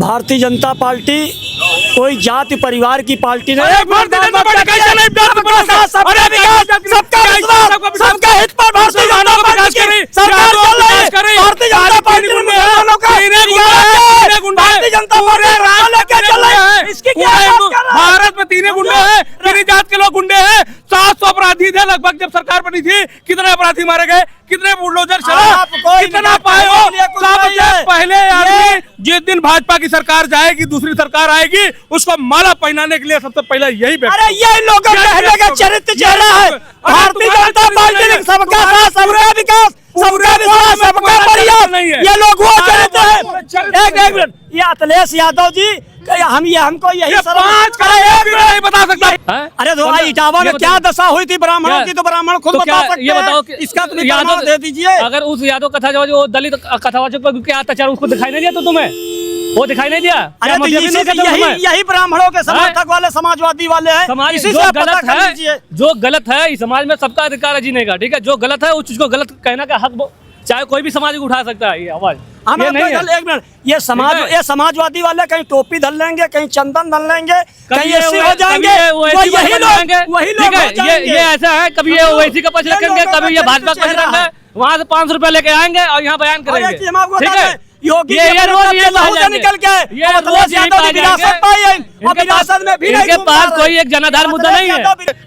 Bharatiya Janata party कोई जाति परिवार की पार्टी नहीं। सबका हित पर भारतीय जनता पार्टी सरकार चल रही है। भारतीय जनता पार्टी इसकी क्या भारत में तीन गुंडे हैं, तीन जात के लोग गुंडे हैं। 700 अपराधी थे लगभग जब सरकार बनी थी। कितने अपराधी मारे गए, कितने बुलडोजर चला, कितना पाए हो। सबसे पहले आदमी जिस दिन भाजपा की सरकार जाएगी, दूसरी सरकार आएगी, उसको माला पहनाने के लिए सबसे पहले यही अरे ये लोगों का चरित्र चेहरा है। भारतीय जनता पार्टी सबका साथ, सबका विकास, सबका विकास, सबका प्रयास, ये लोग वो चरित्र है। एक मिनट, ये अखिलेश यादव जी हमको यही नहीं बता सकता। अरे तो इटावा में क्या दशा हुई थी ब्राह्मणों की, तो ब्राह्मण खुद बता सकते हैं। ये बताओ इसका तो प्रमाण दे दीजिए। अगर उस यादव कथा जो दलित कथावाचक पर क्या अत्याचार, उसको दिखाई नहीं दिया तो तुम्हें वो दिखाई नहीं दिया? अरे तो यही ब्राह्मणों के समर्थक वाले, समाजवादी वाले हैं। समाज जो गलत है इस समाज में सबका अधिकार है जीने का, ठीक है। जो गलत है उस चीज को गलत कहने का हक चाहे कोई भी समाज उठा सकता है। ये आवाज ये नहीं है। एक मिनट, ये समाजवादी वाले कहीं टोपी धर लेंगे, कहीं चंदन धर लेंगे, कहीं ऐसे हो जाएंगे, वही लोग ये ऐसा है। कभी ये ओवैसी का पक्ष रखेंगे, कभी ये भाजपा का पक्ष रखेंगे, वहाँ से 500 रुपए लेके आएंगे और यहाँ बयान करेंगे, ठीक है। योगी निकल के इनके पास कोई एक जनाधार मुद्दा नहीं है।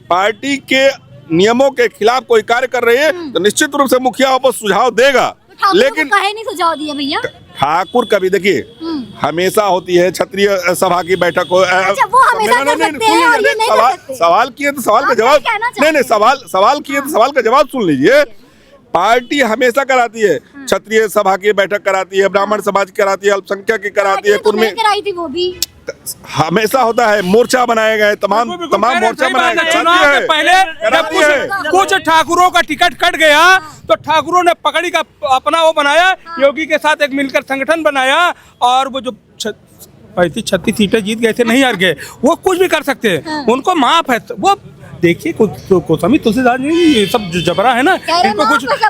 पार्टी के नियमों के खिलाफ कोई कार्य कर रही है तो निश्चित रूप से मुखिया आपको सुझाव देगा। लेकिन नहीं सुझाव दिया भैया ठाकुर कभी देखिए हमेशा होती है क्षत्रिय सभा की बैठक हो। अच्छा, वो हमेशा कर सकते हैं और ये नहीं कर सकते। सवाल किए तो सवाल का जवाब नहीं, सवाल किए तो सवाल का जवाब सुन लीजिए। पार्टी हमेशा कराती है, क्षत्रिय सभा की बैठक कराती है, ब्राह्मण समाज की कराती है, अल्पसंख्यक की कराती है, कुर्मी कराई थी वो भी हमेशा होता है। मोर्चा बनाए गए, तमाम मोर्चा बनाए गए। चुनाव के पहले जब कुछ ठाकुरों का टिकट कट गया तो ठाकुरों ने पकड़ी का अपना वो बनाया, योगी के साथ एक मिलकर संगठन बनाया और वो जो 35-36 सीटें जीत गए थे, नहीं हार गए, वो कुछ भी कर सकते हैं, उनको माफ है। वो देखिए कुछ समी तुलसीदास नहीं, ये सब जबरा है ना,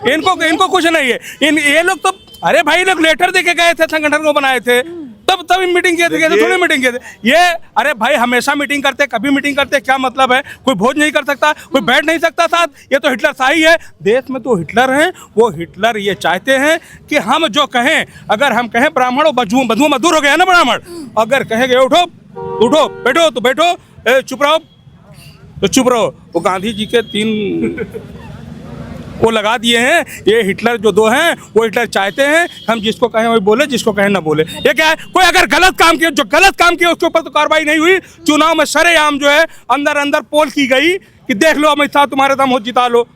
इनको कुछ नहीं है। ये लोग तो अरे भाई लोग लेटर देके गए थे, संगठन को बनाए थे, तब मीटिंग किए थे, थोड़ी मीटिंग किए थे। ये अरे भाई हमेशा मीटिंग करते, कभी मीटिंग करते, क्या मतलब है? कोई भोज नहीं कर सकता, कोई बैठ नहीं सकता साथ। ये तो हिटलर शाही है, देश में तो हिटलर हैं। वो हिटलर ये चाहते हैं कि हम जो कहें, अगर हम कहें ब्राह्मण बधुआ मधुर हो गया ना ब्राह्मण, अगर कहेंगे उठो उठो, बैठो तो बैठो, चुप रहो तो चुप रहो। वो गांधी जी के 3 वो लगा दिए हैं। ये हिटलर जो 2 हैं, वो हिटलर चाहते हैं हम जिसको कहें वही बोले, जिसको कहें ना बोले। ये क्या है, कोई अगर गलत काम किया, जो गलत काम किया उसके ऊपर तो कार्रवाई नहीं हुई। चुनाव में सरेआम जो है अंदर पोल की गई कि देख लो अमित शाह तुम्हारे दम हो जिता लो,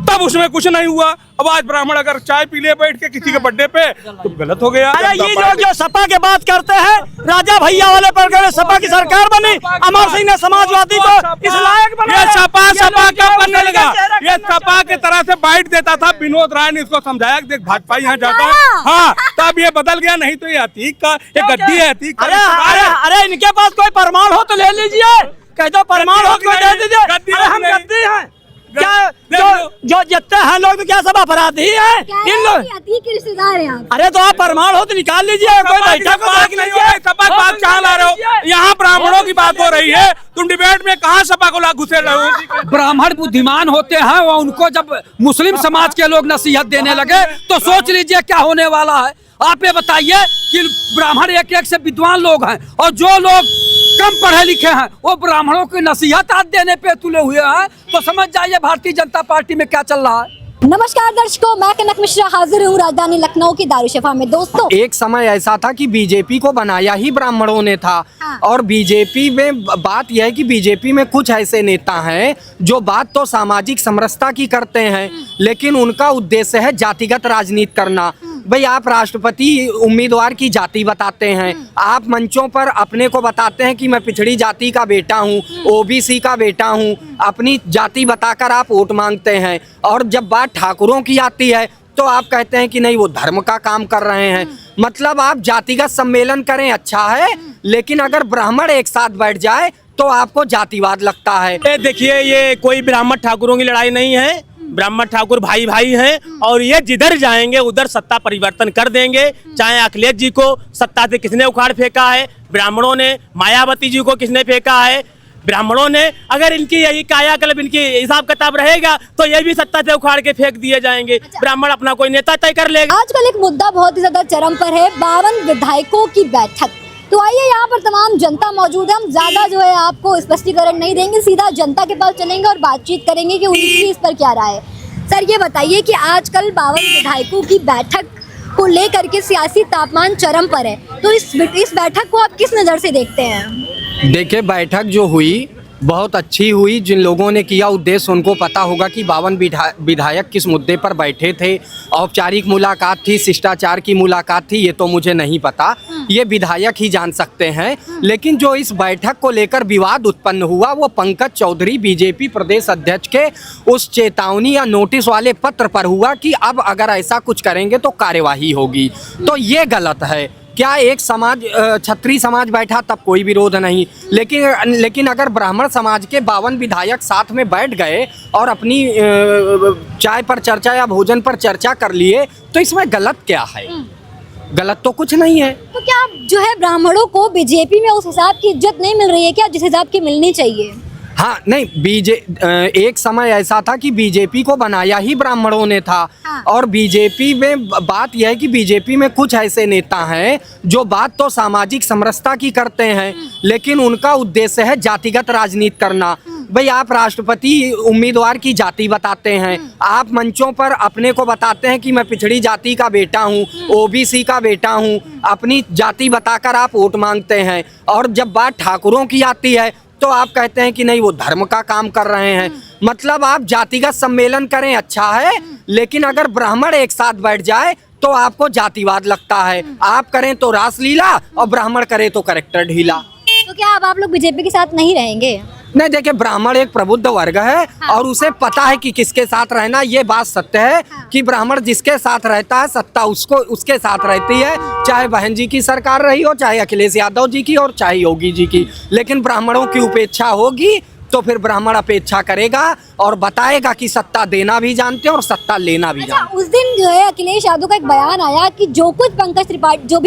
तब उसमें कुछ नहीं हुआ। अब आज ब्राह्मण अगर चाय पी ले बैठ के किसी के बर्थडे पे तो गलत हो गया। अरे ये जो सपा के बात करते हैं, राजा भैया वाले पर गए, सपा की सरकार बनी, अमर सिंह ने समाजवादी को इस लायक बनाया। ये सपा क्या बनने लगा? ये सपा के तरह से बाइट देता था। विनोद राय ने इसको समझाया कि देख भाजपा यहाँ जाता है, हाँ, तब ये बदल गया। नहीं तो ये अतीक का ये गद्दी है, अतीक। अरे इनके पास कोई प्रमाण हो तो ले लीजिए, कह दो प्रमाण हो तो दे दीजिए। हम गद्दी हैं क्या? जो जितने हैं लोग तो क्या सब अपराधी हैं इन लोग? रिश्तेदार हैं। अरे तो आप प्रमाण हो तो निकाल लीजिए। कोई बैठक बात कहाँ ला रहे हो? यहाँ ब्राह्मणों की बात हो रही है, तुम डिबेट में कहाँ सपा को घुसे रहे हो? ब्राह्मण बुद्धिमान होते हैं, वो उनको जब मुस्लिम समाज के लोग नसीहत देने लगे तो सोच लीजिए क्या होने वाला है। आप ये बताइए कि ब्राह्मण एक से विद्वान लोग हैं और जो लोग कम पढ़े लिखे हैं वो ब्राह्मणों की नसीहत आज देने पे तुले हुए हैं, तो समझ जाइए भारतीय जनता पार्टी में क्या चल रहा है। नमस्कार दर्शकों, मैं कनक मिश्रा हाजिर हूँ राजधानी लखनऊ की दारुशफा में। दोस्तों, एक समय ऐसा था कि बीजेपी को बनाया ही ब्राह्मणों ने था। हाँ। और बीजेपी में बात यह है कि बीजेपी में कुछ ऐसे नेता हैं जो बात तो सामाजिक समरसता की करते हैं, लेकिन उनका उद्देश्य है जातिगत राजनीति करना। भाई आप राष्ट्रपति उम्मीदवार की जाति बताते हैं, आप मंचों पर अपने को बताते हैं कि मैं पिछड़ी जाति का बेटा हूँ, ओबीसी का बेटा हूँ, अपनी जाति बताकर आप वोट मांगते हैं। और जब बात ठाकुरों की आती है तो आप कहते हैं कि नहीं वो धर्म का काम कर रहे हैं। मतलब आप जातिगत सम्मेलन करें अच्छा है, लेकिन अगर ब्राह्मण एक साथ बैठ जाए तो आपको जातिवाद लगता है। देखिए, ये कोई ब्राह्मण ठाकुरों की लड़ाई नहीं है, ब्राह्मण ठाकुर भाई भाई हैं और ये जिधर जाएंगे उधर सत्ता परिवर्तन कर देंगे। चाहे अखिलेश जी को सत्ता से किसने उखाड़ फेंका है, ब्राह्मणों ने, मायावती जी को किसने फेंका है, ब्राह्मणों ने। अगर इनकी यही कायाकल्प, इनकी हिसाब किताब रहेगा तो ये भी सत्ता से उखाड़ के फेंक दिए जाएंगे। ब्राह्मण अपना कोई नेता तय कर लेगा। आजकल एक मुद्दा बहुत ही ज्यादा चरम पर है, 52 विधायकों की बैठक। तो आइए, यहाँ पर तमाम जनता मौजूद है। हम ज्यादा जो है आपको स्पष्टीकरण नहीं देंगे, सीधा जनता के पास चलेंगे और बातचीत करेंगे कि उनकी इस पर क्या राय है। सर ये बताइए कि आजकल 52 विधायकों की बैठक को लेकर के सियासी तापमान चरम पर है, तो इस बैठक को आप किस नज़र से देखते हैं? देखिए, बैठक जो हुई बहुत अच्छी हुई। जिन लोगों ने किया उद्देश्य उनको पता होगा कि 52 विधायक किस मुद्दे पर बैठे थे। औपचारिक मुलाकात थी, शिष्टाचार की मुलाकात थी, ये तो मुझे नहीं पता, ये विधायक ही जान सकते हैं। लेकिन जो इस बैठक को लेकर विवाद उत्पन्न हुआ वो पंकज चौधरी बीजेपी प्रदेश अध्यक्ष के उस चेतावनी या नोटिस वाले पत्र पर हुआ कि अब अगर ऐसा कुछ करेंगे तो कार्यवाही होगी। तो ये गलत है। क्या एक समाज, क्षत्रिय समाज बैठा तब कोई विरोध नहीं, लेकिन अगर ब्राह्मण समाज के 52 विधायक साथ में बैठ गए और अपनी चाय पर चर्चा या भोजन पर चर्चा कर लिए तो इसमें गलत क्या है? गलत तो कुछ नहीं है। तो क्या जो है ब्राह्मणों को बीजेपी में उस हिसाब की इज्जत नहीं मिल रही है क्या, जिस हिसाब की मिलनी चाहिए? हाँ, नहीं, एक समय ऐसा था कि बीजेपी को बनाया ही ब्राह्मणों ने था। हाँ। और बीजेपी में बात यह है कि बीजेपी में कुछ ऐसे नेता हैं जो बात तो सामाजिक समरसता की करते हैं, लेकिन उनका उद्देश्य है जातिगत राजनीति करना। भाई, आप राष्ट्रपति उम्मीदवार की जाति बताते हैं, आप मंचों पर अपने को बताते हैं कि मैं पिछड़ी जाति का बेटा हूँ, ओबीसी का बेटा हूँ, अपनी जाति बताकर आप वोट मांगते हैं। और जब बात ठाकुरों की आती है तो आप कहते हैं कि नहीं, वो धर्म का काम कर रहे हैं। मतलब आप जातिगत सम्मेलन करें अच्छा है, लेकिन अगर ब्राह्मण एक साथ बैठ जाए तो आपको जातिवाद लगता है। आप करें तो रासलीला और ब्राह्मण करे तो कैरेक्टर ढीला। तो क्या अब आप लोग बीजेपी के साथ नहीं रहेंगे? नहीं, देखिए, ब्राह्मण एक प्रबुद्ध वर्ग है और उसे पता है कि किसके साथ रहना। ये बात सत्य है कि ब्राह्मण जिसके साथ रहता है सत्ता उसके साथ रहती है, चाहे बहन जी की सरकार रही हो, चाहे अखिलेश यादव जी की और चाहे योगी जी की। लेकिन ब्राह्मणों की उपेक्षा होगी तो फिर ब्राह्मण अपेक्षा करेगा और बताएगा कि सत्ता देना भी जानते हैं और सत्ता लेना भी जानते हैं। उस दिन जो है अखिलेश यादव का एक बयान आया कि जो भी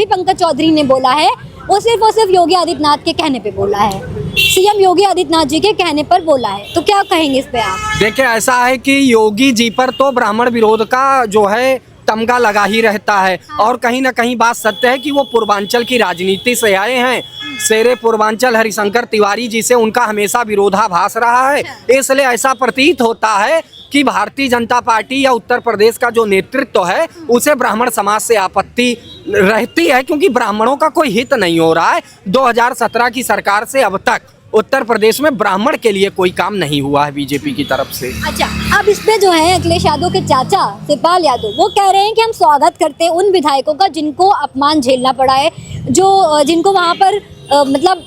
पंकज चौधरी ने बोला है वो सिर्फ योगी आदित्यनाथ के कहने पे बोला है, सीएम योगी आदित्यनाथ जी के कहने पर बोला है। तो क्या कहेंगे इस पे आप? देखिए, ऐसा है कि योगी जी पर तो ब्राह्मण विरोध का जो है तमगा लगा ही रहता है। और कहीं ना कहीं बात सत्य है कि वो पूर्वांचल की राजनीति से आए हैं। शेरे पूर्वांचल हरिशंकर तिवारी जी से उनका हमेशा विरोधाभास रहा है। इसलिए ऐसा प्रतीत होता है कि भारतीय जनता पार्टी या उत्तर प्रदेश का जो नेतृत्व है उसे ब्राह्मण समाज से आपत्ति रहती है, क्योंकि ब्राह्मणों का कोई हित नहीं हो रहा है। 2017 की सरकार से अब तक उत्तर प्रदेश में ब्राह्मण के लिए कोई काम नहीं हुआ है बीजेपी की तरफ से। अच्छा, अब इस पे जो है अखिलेश यादव के चाचा शिवपाल यादव वो कह रहे हैं कि हम स्वागत करते हैं उन विधायकों का जिनको अपमान झेलना पड़ा है, जिनको वहाँ पर मतलब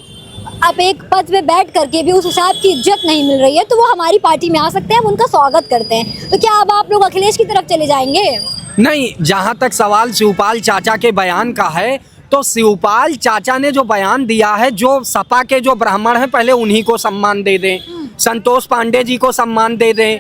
आप एक पद पे बैठ करके भी उस हिसाब की इज्जत नहीं मिल रही है, तो वो हमारी पार्टी में आ सकते हैं, हम उनका स्वागत करते हैं। तो क्या अब आप लोग अखिलेश की तरफ चले जाएंगे? नहीं, जहाँ तक सवाल शिवपाल चाचा के बयान का है तो शिवपाल चाचा ने जो बयान दिया है, जो सपा के जो ब्राह्मण हैं पहले उन्हीं को सम्मान दे दें, संतोष पांडे जी को सम्मान दे दें,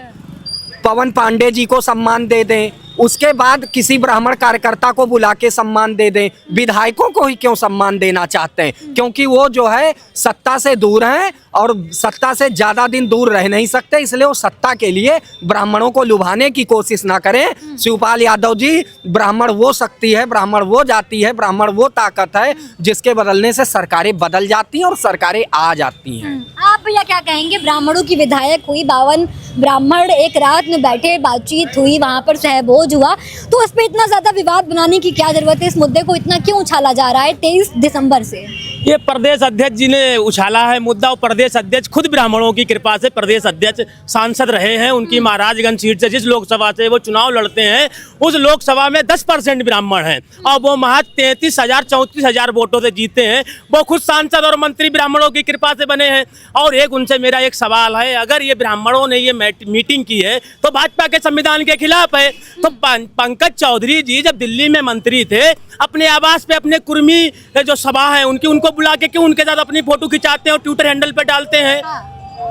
पवन पांडे जी को सम्मान दे दें, उसके बाद किसी ब्राह्मण कार्यकर्ता को बुला के सम्मान दे दें। विधायकों को ही क्यों सम्मान देना चाहते हैं? क्योंकि वो जो है सत्ता से दूर हैं और सत्ता से ज़्यादा दिन दूर रह नहीं सकते, इसलिए वो सत्ता के लिए ब्राह्मणों को लुभाने की कोशिश ना करें। शिवपाल यादव जी, ब्राह्मण वो शक्ति है, ब्राह्मण वो जाति है, ब्राह्मण वो ताकत है जिसके बदलने से सरकारें बदल जाती हैं और सरकारें आ जाती हैं। आप भैया क्या कहेंगे? ब्राह्मणों की विधायक हुई, 52 ब्राह्मण एक रात में बैठे, बातचीत हुई, वहाँ पर सहभोज हुआ, तो उस पर इतना ज्यादा विवाद बनाने की क्या जरूरत है? इस मुद्दे को इतना क्यों उछाला जा रहा है 23 दिसंबर से? ये प्रदेश अध्यक्ष जी ने उछाला है मुद्दा, और प्रदेश अध्यक्ष खुद ब्राह्मणों की कृपा से प्रदेश अध्यक्ष सांसद रहे हैं। उनकी महाराजगंज सीट से जिस लोकसभा से वो चुनाव लड़ते हैं उस लोकसभा में 10% ब्राह्मण हैं और वो महज 33,000-34,000 वोटों से जीते हैं। वो खुद सांसद और मंत्री ब्राह्मणों की कृपा से बने हैं। और एक उनसे मेरा एक सवाल है, अगर ये ब्राह्मणों ने ये मीटिंग की है तो भाजपा के संविधान के खिलाफ है। तो पंकज चौधरी जी जब दिल्ली में मंत्री थे, अपने आवास पे अपने कुर्मी जो सभा है उनको बुला के क्यों उनके साथ अपनी फोटो खिंचाते हैं और ट्विटर हैंडल पे डालते हैं?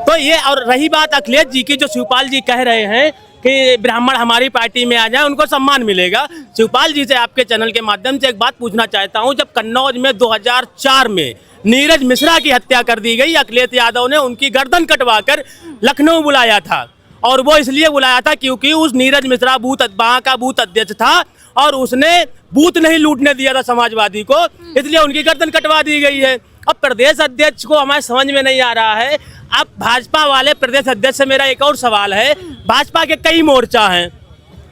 तो ये, और रही बात अखिलेश जी की, जो शिवपाल जी कह रहे हैं कि ब्राह्मण हमारी पार्टी में आ जाए, उनको सम्मान मिलेगा। शिवपाल जी से आपके चैनल के माध्यम से एक बात पूछना चाहता हूं, जब कन्नौज में 2004 में नीरज मिश्रा की हत्या कर दी गई, अखिलेश यादव ने उनकी गर्दन कटवाकर लखनऊ बुलाया था, और वो इसलिए बुलाया था क्योंकि उस नीरज मिश्रा वहाँ का बूथ अध्यक्ष था और उसने बूथ नहीं लूटने दिया था समाजवादी को, इसलिए उनकी गर्दन कटवा दी गई है। अब प्रदेश अध्यक्ष को हमारे समझ में नहीं आ रहा है। अब भाजपा वाले प्रदेश अध्यक्ष से मेरा एक और सवाल है, भाजपा के कई मोर्चा हैं,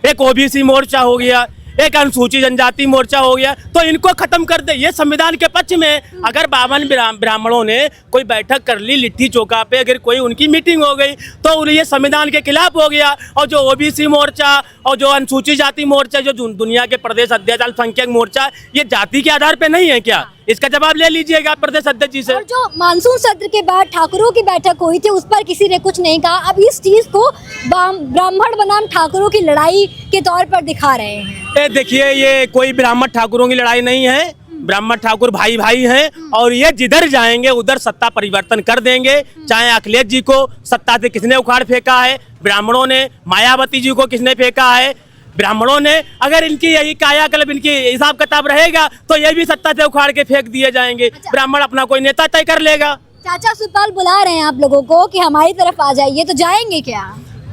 एक ओबीसी मोर्चा हो गया, एक अनुसूचित जनजाति मोर्चा हो गया, तो इनको खत्म कर दे। ये संविधान के पक्ष में, अगर 52 ब्राह्मणों ने कोई बैठक कर ली लिट्टी चौका पे, अगर कोई उनकी मीटिंग हो गई तो ये संविधान के खिलाफ हो गया। और जो ओबीसी मोर्चा और जो अनुसूचित जाति मोर्चा, जो दुनिया के प्रदेश अध्यक्ष अल्पसंख्यक मोर्चा, ये जाति के आधार पे नहीं है क्या? इसका जवाब ले लीजिएगा प्रदेश अध्यक्ष जी से। और जो मानसून सत्र के बाद ठाकुरों की बैठक हुई थी, उस पर किसी ने कुछ नहीं कहा। अब इस चीज को ब्राह्मण बनाम ठाकुरों की लड़ाई के तौर पर दिखा रहे हैं। देखिए, ये कोई ब्राह्मण ठाकुरों की लड़ाई नहीं है, ब्राह्मण ठाकुर भाई भाई हैं, और ये जिधर जाएंगे उधर सत्ता परिवर्तन कर देंगे। चाहे अखिलेश जी को सत्ता से किसने उखाड़ फेंका है, ब्राह्मणों ने, मायावती जी को किसने फेंका है, ब्राह्मणों ने। अगर इनकी यही कायाकल्प, इनकी हिसाब किताब रहेगा तो ये भी सत्ता से उखाड़ के फेंक दिए जाएंगे। ब्राह्मण अपना कोई नेता तय कर लेगा। चाचा शिवपाल बुला रहे हैं आप लोगों को कि हमारी तरफ आ जाइए, तो जाएंगे क्या?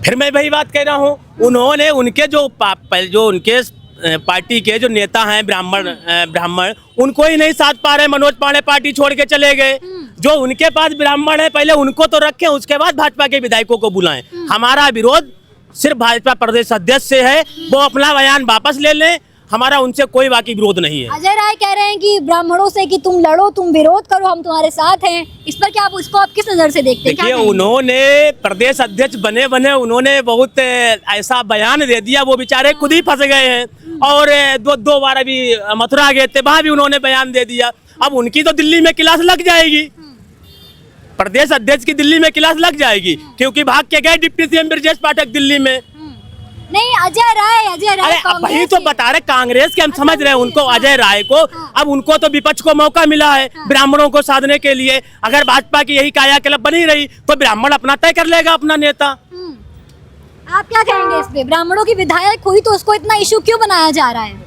फिर मैं वही बात कह रहा हूँ, उन्होंने उनके जो उनके पार्टी के जो नेता हैं ब्राह्मण उनको ही नहीं साथ पा रहे। मनोज पांडे पार्टी छोड़ के चले गए। जो उनके पास ब्राह्मण है पहले उनको तो रखें, उसके बाद भाजपा के विधायकों को बुलाएं। हमारा विरोध सिर्फ भाजपा प्रदेश अध्यक्ष से है, वो अपना बयान वापस ले लें, हमारा उनसे कोई बाकी विरोध नहीं है। अजय राय कह रहे हैं कि ब्राह्मणों से कि तुम लड़ो, तुम विरोध करो, हम तुम्हारे साथ हैं। इस पर क्या आप किस नजर से देखते हैं? देखिए, उन्होंने प्रदेश अध्यक्ष बने उन्होंने बहुत ऐसा बयान दे दिया, वो बेचारे खुद ही फंस गए हैं। और दो बार अभी मथुरा गए थे, वहां भी उन्होंने बयान दे दिया। अब उनकी तो दिल्ली में क्लास लग जाएगी, प्रदेश अध्यक्ष की दिल्ली में क्लास लग जाएगी, क्योंकि भाग के गए डिप्टी सीएम ब्रजेश पाठक दिल्ली में। नहीं, अजय राय अरे वही तो बता रहे, कांग्रेस के हम समझ रहे हैं उनको, अजय राय को। अब उनको तो विपक्ष को मौका मिला है ब्राह्मणों को साधने के लिए। अगर भाजपा की यही कायाकल्प बनी रही तो ब्राह्मण अपना तय कर लेगा अपना नेता। आप क्या कहेंगे इस पे? ब्राह्मणों की विधायक हुई तो उसको इतना इशू क्यों बनाया जा रहा है?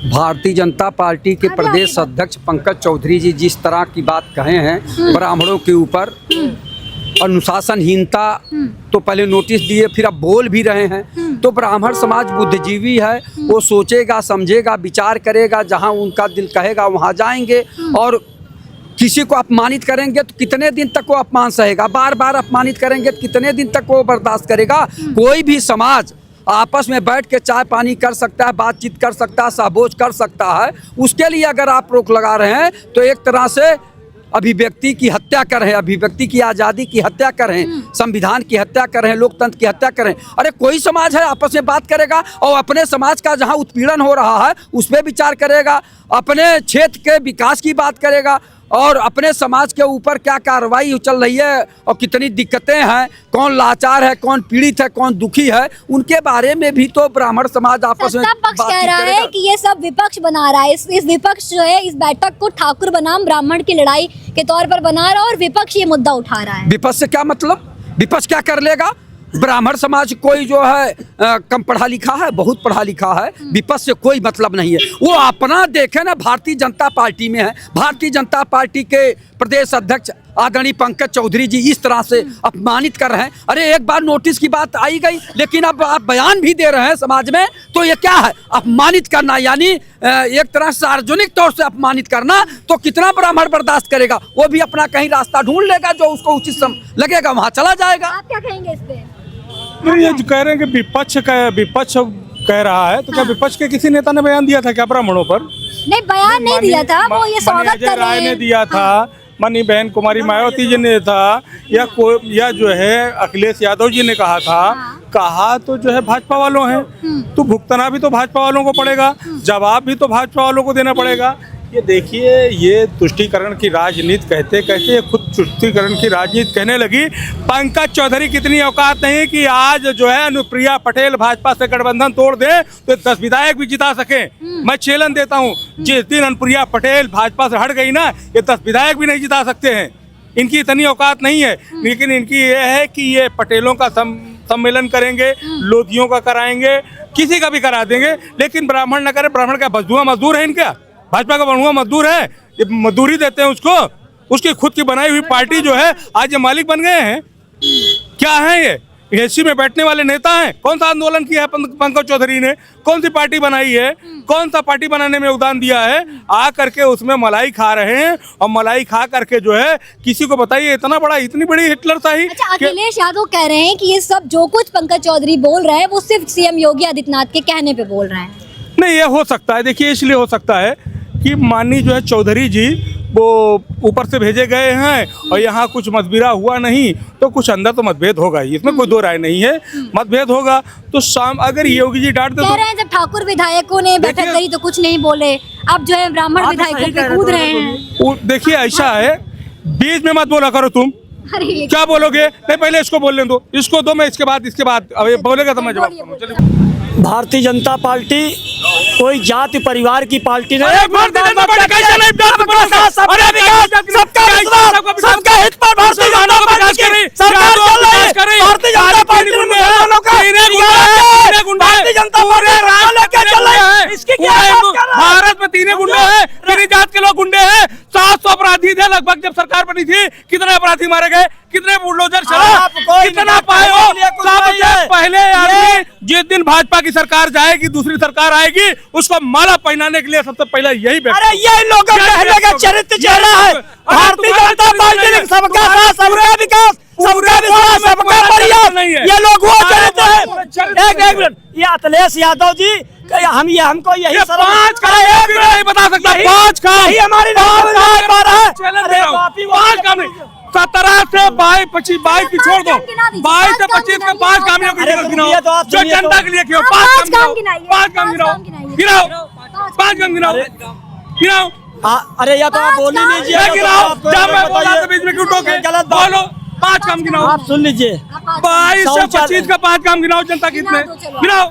भारतीय जनता पार्टी के प्रदेश अध्यक्ष पंकज चौधरी जी जिस तरह की बात कहे हैं ब्राह्मणों के ऊपर, अनुशासनहीनता, तो पहले नोटिस दिए, फिर अब बोल भी रहे हैं। तो ब्राह्मण समाज बुद्धिजीवी है, वो सोचेगा, समझेगा, विचार करेगा, जहां उनका दिल कहेगा वहां जाएंगे। और किसी को अपमानित करेंगे तो कितने दिन तक वो अपमान सहेगा? बार बार अपमानित करेंगे तो कितने दिन तक वो बर्दाश्त करेगा? कोई भी समाज आपस में बैठ के चाय पानी कर सकता है, बातचीत कर सकता है, सहबोझ कर सकता है। उसके लिए अगर आप रोक लगा रहे हैं तो एक तरह से अभिव्यक्ति की हत्या कर रहे हैं, अभिव्यक्ति की आज़ादी की हत्या कर रहे हैं, संविधान की हत्या कर रहे हैं, लोकतंत्र की हत्या कर रहे हैं। अरे कोई समाज है आपस में बात करेगा और अपने समाज का जहां उत्पीड़न हो रहा है उस पर विचार करेगा, अपने क्षेत्र के विकास की बात करेगा, और अपने समाज के ऊपर क्या कार्रवाई चल रही है और कितनी दिक्कतें हैं, कौन लाचार है, कौन पीड़ित है, कौन दुखी है, उनके बारे में भी तो ब्राह्मण समाज आपस में सत्ता पक्ष कह रहा है कि ये सब विपक्ष बना रहा है। इस विपक्ष जो है इस बैठक को ठाकुर बनाम ब्राह्मण की लड़ाई के तौर पर बना रहा है और विपक्ष ये मुद्दा उठा रहा है। विपक्ष से क्या मतलब? विपक्ष क्या कर लेगा? ब्राह्मण समाज कोई जो है कम पढ़ा लिखा है, बहुत पढ़ा लिखा है। विपक्ष से कोई मतलब नहीं है। वो अपना देखे ना, भारतीय जनता पार्टी में है, भारतीय जनता पार्टी के प्रदेश अध्यक्ष आदरणीय पंकज चौधरी जी इस तरह से अपमानित कर रहे हैं। अरे एक बार नोटिस की बात आई गई, लेकिन अब आप बयान भी दे रहे हैं समाज में, तो ये क्या है? अपमानित करना, यानी एक तरह सार्वजनिक तौर से अपमानित करना। तो कितना ब्राह्मण बर्दाश्त करेगा? वो भी अपना कहीं रास्ता ढूंढ लेगा, जो उसको उचित लगेगा वहां चला जाएगा। आप क्या कहेंगे इस पे? ये जो कह रहे हैं कि विपक्ष कह रहा है, तो क्या विपक्ष के किसी नेता ने बयान दिया था क्या ब्राह्मणों पर? नहीं, बयान नहीं दिया था, वो ये स्वागत कर रहे हैं। राय ने दिया था, माननीय बहन कुमारी मायावती जी ने था, या जो है अखिलेश यादव जी ने कहा था। कहा तो जो है भाजपा वालों हैं, तो भुगतना भी तो भाजपा वालों को पड़ेगा, जवाब भी तो भाजपा वालों को देना पड़ेगा। ये देखिए, ये तुष्टीकरण की राजनीति कहते कहते ये खुद तुष्टीकरण की राजनीति कहने लगी। पंकज चौधरी कितनी औकात नहीं कि आज जो है अनुप्रिया पटेल भाजपा से गठबंधन तोड़ दे तो 10 विधायक भी जिता सके। मैं चैलेंज देता हूँ, जिस दिन अनुप्रिया पटेल भाजपा से हट गई ना, ये 10 विधायक भी नहीं जिता सकते हैं। इनकी इतनी औकात नहीं है। लेकिन इनकी ये है कि ये पटेलों का सम्मेलन करेंगे, लोधियों का कराएंगे, किसी का भी करा देंगे, लेकिन ब्राह्मण न करे। ब्राह्मण का बंधुआ मजदूर है इनका, भाजपा का बंधुआ मजदूर है, ये मजदूरी देते हैं उसको। उसकी खुद की बनाई हुई पार्टी जो है आज ये मालिक बन गए हैं। क्या है ये? एसी में बैठने वाले नेता हैं? कौन सा आंदोलन किया है पंकज चौधरी ने? कौन सी पार्टी बनाई है? कौन सा पार्टी बनाने में योगदान दिया है? आ करके उसमें मलाई खा रहे हैं, और मलाई खा करके जो है किसी को बताइए इतनी बड़ी हिटलर शाही। अच्छा, अखिलेश यादव कह रहे हैं कि ये सब जो कुछ पंकज चौधरी बोल रहे हैं वो सिर्फ सीएम योगी आदित्यनाथ के कहने पे बोल रहे हैं। नहीं, ये हो सकता है। देखिए, इसलिए हो सकता है कि माननीय जो है चौधरी जी वो ऊपर से भेजे गए हैं और यहाँ कुछ मतभेद हुआ नहीं, तो कुछ अंदर तो मतभेद होगा ही, इसमें कोई दो राय नहीं है। मतभेद होगा तो शाम अगर योगी जी डांट दे कह रहे हैं जब ठाकुर विधायकों ने बैठक करी तो कुछ नहीं बोले, अब जो है ब्राह्मण विधायकों पे कूद रहे हैं। देखिए, ऐसा है, बीच में मत बोला करो तुम। अरे ये क्या बोलोगे? नहीं, पहले इसको बोलने दो, इसको दो, मैं इसके बाद अब ये बोलेगा तो मैं जवाब दूंगा। चलिए। भारतीय जनता पार्टी कोई जाति परिवार की पार्टी नहीं है। भारतीय जनता पार्टी कैसे नहीं? सबका हित पर भारतीय जनता पार्टी की सरकार चल रही है। भारतीय जनता पार्टी भारतीय जनता पार्टी चल रही है। इसकी क्या बात कर रहे हैं? भारत में 3 गुंडे हैं, 3 जात के लोग गुंडे हैं। 700 अपराधी थे लगभग जब सरकार बनी थी। कितने अपराधी मारे गए? कितने बुलडोजर चला? कितना पाए हो? सबसे पहले आदमी जिस दिन भाजपा की सरकार जाएगी, दूसरी सरकार आएगी, उसको माला पहनाने के लिए सबसे पहले यही बैठे। अरे ये लोगों कहने का चरित्र चेहरा है। भारतीय जनता पार्टी ने सबका साथ, सबका विकास, सबका विश्वास, सबका परिवार, ये लोग वो चरित्र है। एक मिनट, ये अखिलेश यादव जी हमको यही 5 काम नहीं बता सकता। 5 काम हमारी 5 काम नहीं। 17 से 22 की छोड़ दो, 22 से 25 में 5 काम गिनाओ जो जनता के लिए किया। 5 काम गिनाओ, 5 काम गिनाओ, 5 काम गिनाओ। अरे या तो आप बोल ही लीजिए, गिनाओ। जब मैं बोला तो बीच में क्यों टोके? गलत बोलो, 5 काम गिनाओ। आप सुन लीजिए, 22 से 25 का 5 काम गिनाओ। जनता कितने गिनाओ?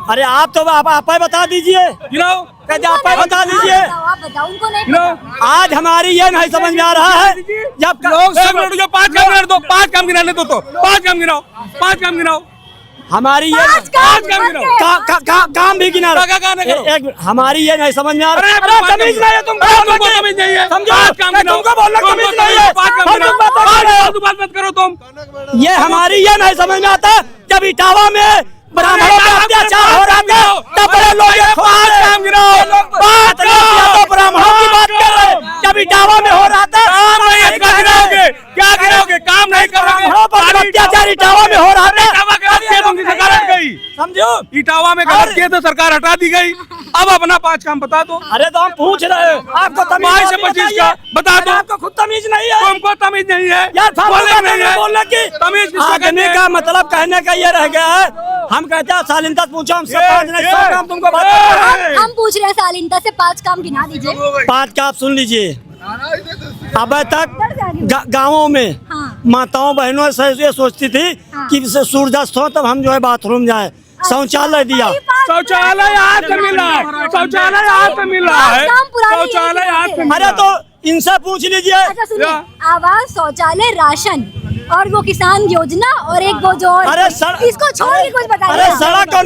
अरे आप तो आप बता दीजिए, गिनाओ। आप बता दीजिए। आप बताओ, उनको नहीं पता। आज हमारी ये नहीं समझ में आ रहा है जब लोग 5 काम गिना दो, 5 काम गिनाने दो, तो 5 काम गिनाओ, 5 काम गिनाओ। हमारी ये 5 काम गिनाओ। काम भी गिना एक हमारी ये नहीं समझ में आ रहा है। तमीज नहीं है तुमको, तमीज नहीं है। समझो, 5 काम गिनाओ। तुमको बोलना तमीज नहीं है। 5 काम गिनाओ। बात मत करो तुम। ये हमारी ये नहीं समझ में आता जब इटावा में ब्राह्मणों का अत्याचार हो रहा था तब बड़े लोग 5 काम गिनाओ। ब्राह्मणों की बात कर रहे हैं, जब इटावा में हो रहा था काम नहीं है, क्या गिनाओगे? क्या गिनाओगे? काम नहीं करोगे। अत्याचार इटावा में हो रहा था, सरकार हट गई। समझो। इटावा में गलत किए तो सरकार हटा दी गई। अब अपना 5 काम बता दो। अरे तो हम पूछ रहे हैं, आपको तमीज 22 से 25 का बता दो। आपको खुद तमीज नहीं है। तुमको तमीज नहीं है यार, बोलने की तमीज आदमी का मतलब कहने का ये रह गया है। हम कहते हैं शालीनता पूछो, हम सब 5 नहीं 100 काम तुमको बता। हम पूछ रहे हैं शालीनता से 5 काम गिना दीजिए। 5 का आप सुन लीजिए। अब तक गाँवों में माताओं बहनों ये सोचती थी कि सूर्यास्त हो तब हम जो है बाथरूम जाए, शौचालय दिया। शौचालय आज से मिला है, शौचालय आज से मिला है, शौचालय आज से। अरे तो इनसे पूछ लीजिए। अच्छा सुनिए, आवास, शौचालय, राशन और वो किसान योजना और एक वो जो अरे इसको छोड़ के कुछ बताइए। अरे सड़क और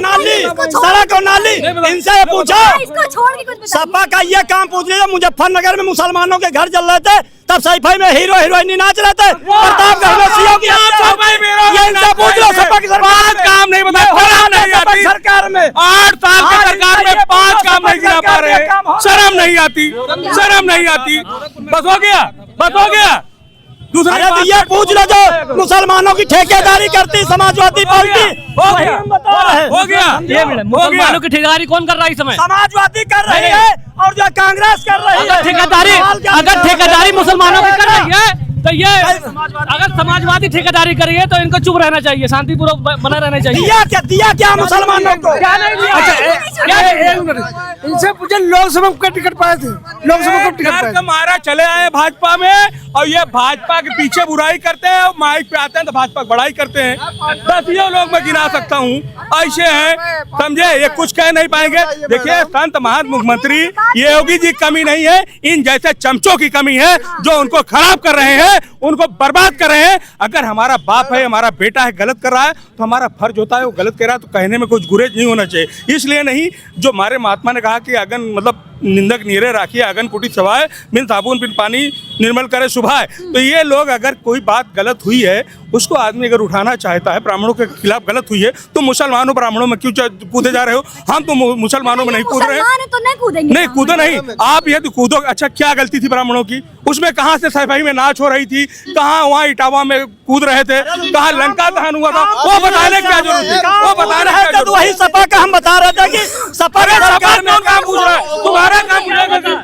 नाली इनसे पूछो। इसको छोड़ के कुछ बताइए। सपा का ये काम पूछ लीजिए। मुजफ्फरनगर में मुसलमानों के घर जल रहे थे तब सैफई में हीरो हीरोइन नाच रहे थे। प्रतापगढ़ में सीओ की ये इनसे पूछ लो। सपा की सरकार काम नहीं बताया। सरकार में 8 साल की सरकार में 5 काम नहीं गिना पा रहे। शर्म नहीं आती, शर्म नहीं आती। बस हो गया, बस हो गया। दूसरा अरे तो ये पूछ लो जो मुसलमानों की ठेकेदारी करती समाजवादी पार्टी। हो गया। मुसलमानों की ठेकेदारी कौन कर रहा है इस समय? समाजवादी कर रही है और जो कांग्रेस कर रही है। अगर ठेकेदारी मुसलमानों की कर रही है तो ये अगर समाजवादी ठेकेदारी कर रही है तो इनको चुप रहना चाहिए, शांतिपूर्वक बना रहना चाहिए। दिया क्या मुसलमानों को? क्या नहीं दिया? इनसे पूछे लोकसभा का टिकट पाए थे, लोकसभा का टिकट मारा चले आए भाजपा में और ये भाजपा के पीछे बुराई करते हैं और माइक पे आते हैं तो भाजपा की बड़ाई करते हैं। 10 लोग मैं गिना सकता हूँ ऐसे हैं, समझे, ये कुछ कह नहीं पाएंगे। देखिए संत महान मुख्यमंत्री ये योगी जी की कमी नहीं है, इन जैसे चमचों की कमी है जो उनको खराब कर रहे हैं, उनको बर्बाद कर रहे हैं। अगर हमारा बाप है, हमारा बेटा है, गलत कर रहा है तो हमारा फर्ज होता है वो गलत कर रहा है तो कहने में कुछ गुरेज नहीं होना चाहिए। इसलिए नहीं, जो हमारे महात्मा ने कहा कि अगन मतलब निंदक नीरे राखिए अगन कुटी सवाए, बिन साबुन बिन पानी निर्मल करे सुभाए। तो ये लोग अगर कोई बात गलत हुई है उसको आदमी अगर उठाना चाहता है, ब्राह्मणों के खिलाफ गलत हुई है तो मुसलमानों ब्राह्मणों में क्यों कूदे जा रहे हो? हम तो मुसलमानों में नहीं कूद रहे हैं। तो नहीं कूदेंगे, नहीं कूदो नहीं, आप यदि कूदो। अच्छा क्या गलती थी ब्राह्मणों की? उसमें कहाँ से सफाई में नाच हो रही थी, कहाँ वहाँ इटावा में कूद रहे थे, कहाँ लंका दहन हुआ था, वो बताने क्या जरूरत थी? वो बताने क्या जरूरत? वही सपा का हम बता रहे थे कि सपा का सरकार में काम पूछ रहा है, तुम्हारा काम पूछेगा?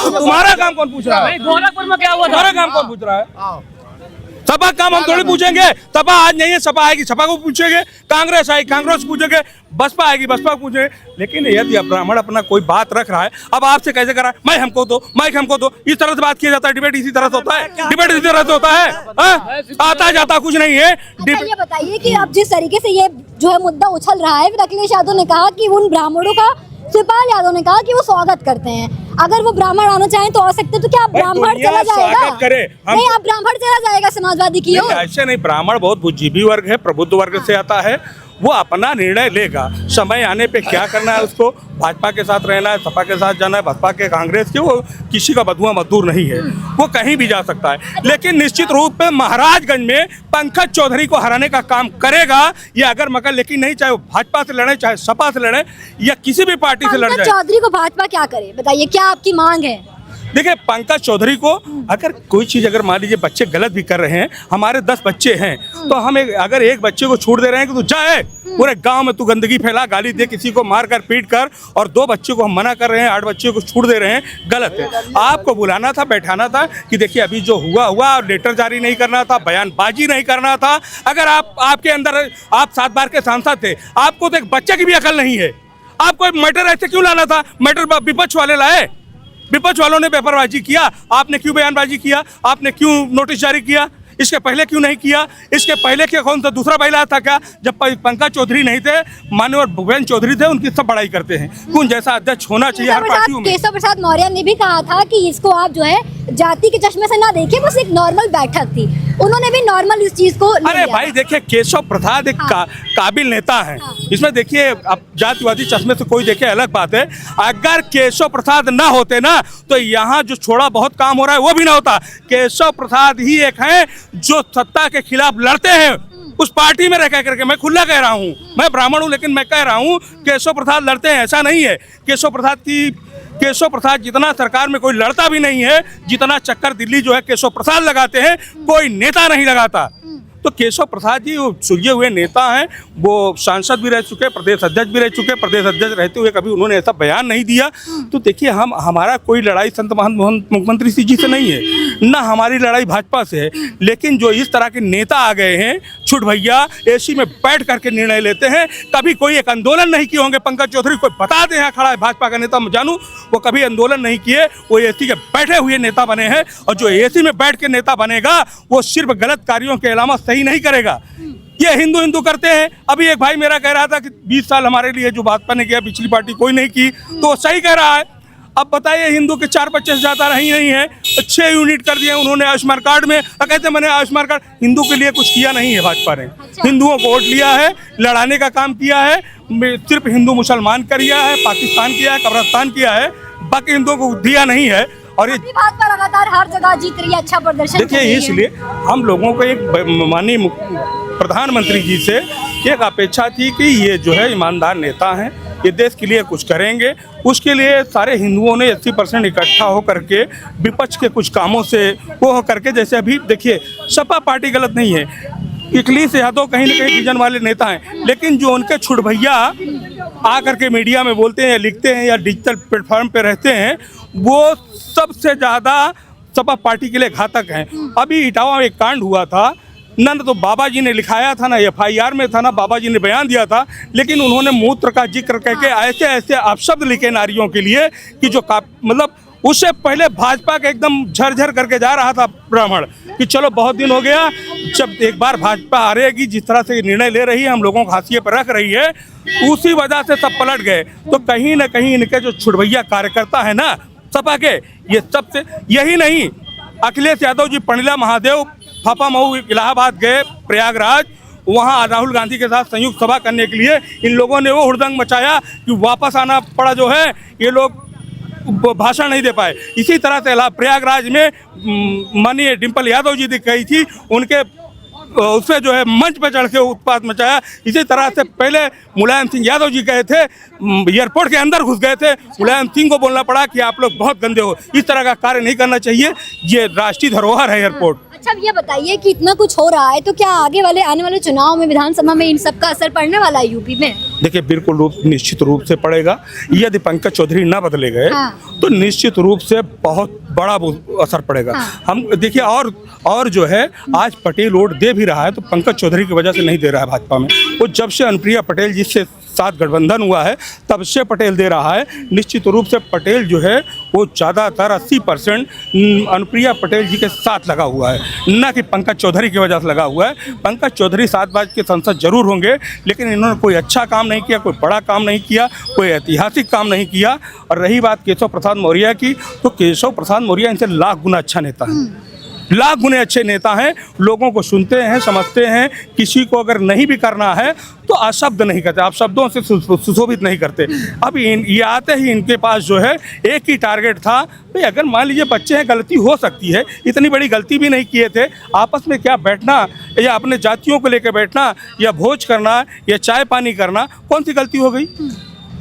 तुम्हारा काम कौन पूछ रहा है? गोरखपुर में क्या हुआ था? तुम्हारा काम कौन पूछ रहा है? सपा काम हम थोड़ी पूछेंगे। सपा आज नहीं है, सपा आएगी सपा को पूछेंगे, कांग्रेस आएगी कांग्रेस पूछेंगे, बसपा आएगी बसपा को पूछेंगे। लेकिन यदि ब्राह्मण अपना कोई बात रख रहा है, अब आपसे कैसे करा मैं हमको दो, माइक हमको दो, इस तरह से बात किया जाता है। डिबेट इसी तरह से होता है, डिबेट इसी तरह से होता है, आता जाता कुछ नहीं है। ये बताइए कि अब जिस तरीके से ये जो है मुद्दा उछल रहा है, फिर अखिलेश यादव ने कहा कि उन ब्राह्मणों का, शिवपाल यादव ने कहा कि वो स्वागत करते हैं। अगर वो ब्राह्मण आना चाहें तो आ सकते, तो क्या ब्राह्मण चला जाएगा? नहीं, आप ब्राह्मण चला जाएगा समाजवादी की ओर? ऐसे नहीं, ब्राह्मण बहुत बुद्धिजीवी वर्ग है, प्रबुद्ध वर्ग से आता है, वो अपना निर्णय लेगा। समय आने पे क्या करना है उसको, भाजपा के साथ रहना है, सपा के साथ जाना है, बसपा के कांग्रेस के, वो किसी का बधुआ मजदूर नहीं है, वो कहीं भी जा सकता है। लेकिन निश्चित रूप में महाराजगंज में पंकज चौधरी को हराने का काम करेगा ये अगर मगर, लेकिन नहीं, चाहे वो भाजपा से लड़े, चाहे सपा से लड़े या किसी भी पार्टी से लड़ जाए। चौधरी को भाजपा क्या करे, बताइए, क्या आपकी मांग है? देखिए पंकज चौधरी को अगर कोई चीज़, अगर मान लीजिए बच्चे गलत भी कर रहे हैं, हमारे 10 बच्चे हैं तो हम अगर एक बच्चे को छूट दे रहे हैं कि तू जाए पूरे गांव में तू गंदगी फैला, गाली दे, किसी को मार कर पीट कर, और 2 बच्चे को हम मना कर रहे हैं, 8 बच्चे को छूट दे रहे हैं, गलत है। आपको बुलाना था, बैठाना था कि देखिए अभी जो हुआ हुआ, लेटर जारी नहीं करना था, बयानबाजी नहीं करना था। अगर आपके अंदर, आप 7 बार के सांसद थे, आपको तो एक बच्चे की भी अकल नहीं है, आपको मैटर ऐसे क्यों लाना था? मैटर विपक्ष वाले लाए, विपक्ष वालों ने पेपरबाजी किया, आपने क्यों बयानबाजी किया? आपने क्यों नोटिस जारी किया? इसके पहले क्यों नहीं किया? इसके पहले क्या कौन सा दूसरा महिला था क्या? जब पंकज चौधरी नहीं थे, माननीय भूपेंद्र चौधरी थे, उनकी सब बड़ाई करते हैं। कौन जैसा अध्यक्ष होना चाहिए हर पार्टियों में। केशव प्रसाद मौर्य ने भी कहा था कि इसको आप जो है जाति के चश्मे से ना देखिए, बस एक नॉर्मल बैठक थी, उन्होंने भी नॉर्मल इस चीज को। अरे भाई देखिए, केशव प्रसाद एक काबिल नेता है, इसमें देखिए अब जातिवादी चश्मे से कोई देखे अलग बात है। अगर केशव प्रसाद ना होते ना तो यहाँ जो छोड़ा बहुत काम हो रहा है वो भी ना होता। केशव प्रसाद ही एक हैं जो सत्ता के खिलाफ लड़ते हैं, उस पार्टी में रह करके। मैं खुला कह रहा हूँ, मैं ब्राह्मण हूँ लेकिन मैं कह रहा हूँ केशव प्रसाद लड़ते हैं, ऐसा नहीं है। केशव प्रसाद जितना सरकार में कोई लड़ता भी नहीं है, जितना चक्कर दिल्ली जो है केशव प्रसाद लगाते हैं, कोई नेता नहीं लगाता। तो केशव प्रसाद जी वो सुलझे हुए नेता हैं, वो सांसद भी रह चुके, प्रदेश अध्यक्ष भी रह चुके, प्रदेश अध्यक्ष रहते हुए कभी उन्होंने ऐसा बयान नहीं दिया। तो देखिए हमारा कोई लड़ाई संत महंत मुख्यमंत्री जी से नहीं है, ना हमारी लड़ाई भाजपा से है। लेकिन जो इस तरह के नेता आ गए हैं, छुट भैया एसी में बैठ करके निर्णय लेते हैं, कभी कोई एक आंदोलन नहीं किए होंगे। पंकज चौधरी कोई बता दे यहाँ खड़ा है भाजपा का नेता, मैं जानूँ, वो कभी आंदोलन नहीं किए, वो एसी के बैठे हुए नेता बने हैं। और जो एसी में बैठ के नेता बनेगा वो सिर्फ गलत कार्यों के अलावा सही नहीं करेगा। ये हिंदू करते हैं। अभी एक भाई मेरा कह रहा था कि 20 साल हमारे लिए जो भाजपा ने किया पिछली पार्टी कोई नहीं की, तो वो सही कह रहा है। अब बताइए हिंदू के 4 बच्चे से ज़्यादा रही नहीं है, 6 यूनिट कर दिए उन्होंने आयुष्मान कार्ड में। कहते मैंने आयुष्मान कार्ड, हिंदू के लिए कुछ किया नहीं है भाजपा ने। हिंदुओं को वोट लिया है, लड़ाने का काम किया है, सिर्फ हिंदू मुसलमान का किया है, पाकिस्तान किया है, कब्रिस्तान किया है, बाकी हिंदुओं को दिया नहीं है। और ये भाजपा लगातार हर जगह जीत रही है, अच्छा प्रदर्शन। देखिए इसलिए हम लोगों को एक माननीय प्रधानमंत्री जी से एक अपेक्षा थी कि ये जो है ईमानदार नेता हैं, ये देश के लिए कुछ करेंगे। उसके लिए सारे हिंदुओं ने 80% इकट्ठा हो करके विपक्ष के कुछ कामों से वो हो करके, जैसे अभी देखिए सपा पार्टी गलत नहीं है, अखिलेश यादव कहीं ना कहीं विजन वाले नेता हैं, लेकिन जो उनके छुट भैया आ करके मीडिया में बोलते हैं या लिखते हैं या डिजिटल प्लेटफॉर्म पे रहते हैं, वो सबसे ज़्यादा सपा पार्टी के लिए घातक हैं। अभी इटावा में एक कांड हुआ था, ना तो बाबा जी ने लिखाया था, ना FIR में था, ना बाबा जी ने बयान दिया था, लेकिन उन्होंने मूत्र का जिक्र करके ऐसे ऐसे अपशब्द लिखे नारियों के लिए कि जो मतलब उससे पहले भाजपा के एकदम झरझर करके जा रहा था ब्राह्मण कि चलो बहुत दिन हो गया, जब एक बार भाजपा हारेगी, जिस तरह से निर्णय ले रही है, हम लोगों को हाशिए पर रख रही है, उसी वजह से सब पलट गए। तो कहीं ना कहीं इनके जो छुड़वैया कार्यकर्ता है ना सपा के, ये सबसे यही नहीं, अखिलेश यादव जी पंडिला महादेव फाफा मऊ इलाहाबाद गए, प्रयागराज, वहाँ राहुल गांधी के साथ संयुक्त सभा करने के लिए इन लोगों ने वो हुड़दंग मचाया कि वापस आना पड़ा, जो है ये लोग भाषण नहीं दे पाए। इसी तरह से प्रयागराज में माननीय डिम्पल यादव जी गई थी, उनके उससे जो है मंच पर चढ़ के उत्पात मचाया। इसी तरह से पहले मुलायम सिंह यादव जी गए थे, एयरपोर्ट के अंदर घुस गए थे, मुलायम सिंह को बोलना पड़ा कि आप लोग बहुत गंदे हो, इस तरह का कार्य नहीं करना चाहिए, ये राष्ट्रीय धरोहर है एयरपोर्ट। अच्छा, अब ये बताइए कि इतना कुछ हो रहा है तो क्या आगे वाले आने वाले चुनाव में विधानसभा में इन सब का असर पड़ने वाला है यूपी में? देखिए बिल्कुल निश्चित रूप से पड़ेगा। यदि पंकज चौधरी ना बदले गए तो निश्चित रूप से बहुत बड़ा असर पड़ेगा। हम देखिए और जो है आज पटेल वोट दे भी रहा है तो पंकज चौधरी की वजह से नहीं दे रहा है भाजपा में। वो जब से अनुप्रिया पटेल जिससे साथ गठबंधन हुआ है तब से पटेल दे रहा है। निश्चित रूप से पटेल जो है वो ज़्यादातर 80% अनुप्रिया पटेल जी के साथ लगा हुआ है, न कि पंकज चौधरी की वजह से लगा हुआ है। पंकज चौधरी 7 बार के सांसद जरूर होंगे, लेकिन इन्होंने कोई अच्छा काम नहीं किया, कोई बड़ा काम नहीं किया, कोई ऐतिहासिक काम नहीं किया। और रही बात केशव प्रसाद मौर्य की, तो केशव प्रसाद मौर्य इनसे लाख गुना अच्छा नेता है, लाख गुने अच्छे नेता हैं, लोगों को सुनते हैं, समझते हैं। किसी को अगर नहीं भी करना है तो अशब्द नहीं करते, आप शब्दों से सुशोभित नहीं करते। अब ये आते ही इनके पास जो है एक ही टारगेट था, भाई अगर मान लीजिए बच्चे हैं, गलती हो सकती है, इतनी बड़ी गलती भी नहीं किए थे, आपस में क्या बैठना या अपने जातियों को लेकर बैठना या भोज करना या चाय पानी करना, कौन सी गलती हो गई?